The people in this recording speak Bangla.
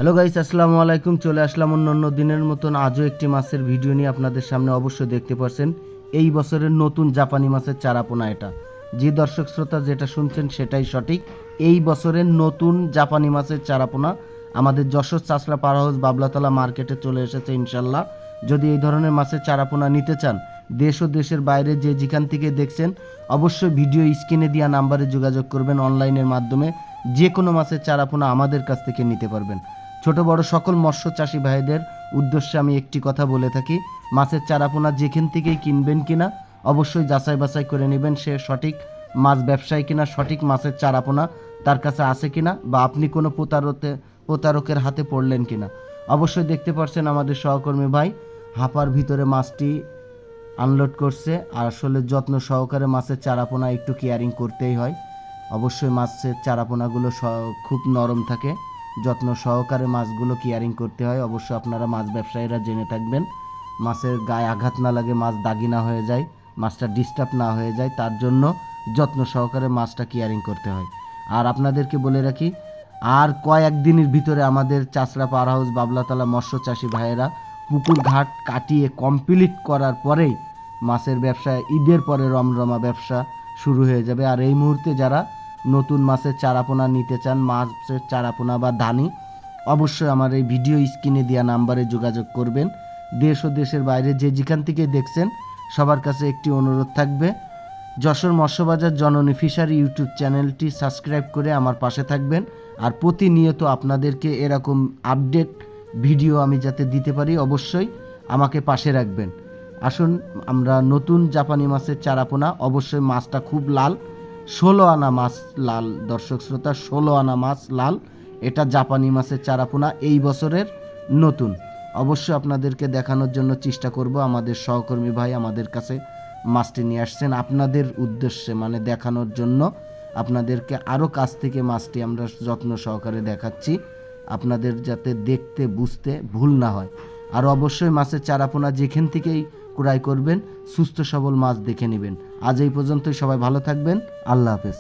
হ্যালো গাইস, আসসালামু আলাইকুম। চলে আসলাম অন্য দিনের মতন আজও একটি মাছের ভিডিও নিয়ে আপনাদের সামনে। অবশ্যই দেখতে পাচ্ছেন এই বছরের নতুন জাপানি মাছের চারাপোনা। এটা যে দর্শক শ্রোতা যেটা শুনছেন সেটাই সঠিক। এই বছরের নতুন জাপানি মাছের চারাপোনা আমাদের যশোর চাষড়া পার হাউস বাবলাতলা মার্কেটে চলে এসেছে ইনশাল্লাহ। যদি এই ধরনের মাছের চারাপোনা নিতে চান, দেশ ও দেশের বাইরে যে যেখান থেকে দেখছেন, অবশ্যই ভিডিও স্ক্রিনে দেওয়া নাম্বারে যোগাযোগ করবেন। অনলাইনের মাধ্যমে যে কোনো মাছের চারাপোনা আমাদের কাছ থেকে নিতে পারবেন। ছোট বড় সকল মৎস্য চাষি ভাইদের উদ্দেশ্যে আমি একটি কথা বলে থাকি, মাছের চারাপোনা যেখান থেকেই কিনবেন কিনা অবশ্যই যাচাই বাছাই করে নেবেন সে সঠিক মাছ ব্যবসায়ী কিনা, সঠিক মাছের চারাপোনা তার কাছে আছে কিনা, বা আপনি কোনো প্রতারকের হাতে পড়লেন কিনা। অবশ্যই দেখতে পাচ্ছেন আমাদের সহকর্মী ভাই হাঁপার ভিতরে মাছটি আনলোড করছে। আর আসলে যত্ন সহকারে মাছের চারাপোনা একটু কেয়ারিং করতেই হয়। অবশ্যই মাছের চারাপোনাগুলো খুব নরম থাকে, যত্ন সহকারে মাছগুলো কেয়ারিং করতে হয়। অবশ্যই আপনারা মাছ ব্যবসায়ীরা জেনে থাকবেন, মাছের গায়ে আঘাত না লাগে, মাছ দাগি না হয়ে যায়, মাছটা ডিস্টার্ব না হয়ে যায়, তার জন্য যত্ন সহকারে মাছটা কেয়ারিং করতে হয়। আর আপনাদেরকে বলে রাখি, আর কয়েকদিনের ভিতরে আমাদের চাষড়া পার হাউস বাবলাতলা মৎস্য চাষি ভাইয়েরা পুকুর ঘাট কাটিয়ে কমপ্লিট করার পরেই মাছের ব্যবসা, ঈদের পরে রমরমা ব্যবসা শুরু হয়ে যাবে। আর এই মুহূর্তে যারা নতুন মাছের চারাপোনা নিতে চান, মাছের চারাপোনা বা ধানি, অবশ্যই আমার এই ভিডিও স্ক্রিনে দেওয়া নাম্বারে যোগাযোগ করবেন। দেশ ও দেশের বাইরে যে যেখান থেকে দেখছেন সবার কাছে একটি অনুরোধ থাকবে, যশোর মৎস্যবাজার জননী ফিশারি ইউটিউব চ্যানেলটি সাবস্ক্রাইব করে আমার পাশে থাকবেন। আর প্রতিনিয়ত আপনাদেরকে এরকম আপডেট ভিডিও আমি যাতে দিতে পারি, অবশ্যই আমাকে পাশে রাখবেন। আসুন আমরা নতুন জাপানি মাছের চারাপোনা, অবশ্যই মাছটা খুব লাল, 16 আনা মাছ লাল, দর্শক শ্রোতা 16 আনা মাছ লাল, এটা জাপানি মাছের চারাপোনা এই বছরের নতুন। অবশ্যই আপনাদেরকে দেখানোর জন্য চেষ্টা করব। আমাদের সহকর্মী ভাই আমাদের কাছে মাছটি নিয়ে আসছেন আপনাদের উদ্দেশ্যে, মানে দেখানোর জন্য। আপনাদেরকে আরও কাছ থেকে মাছটি আমরা যত্ন সহকারে দেখাচ্ছি, আপনাদের যাতে দেখতে বুঝতে ভুল না হয়। আর অবশ্যই মাছের চারাপোনা যেখান থেকেই ক্রয় করবেন সুস্থ সবল মাছ দেখে নেবেন। আজ এই পর্যন্তই, সবাই ভালো থাকবেন, আল্লাহ হাফেজ।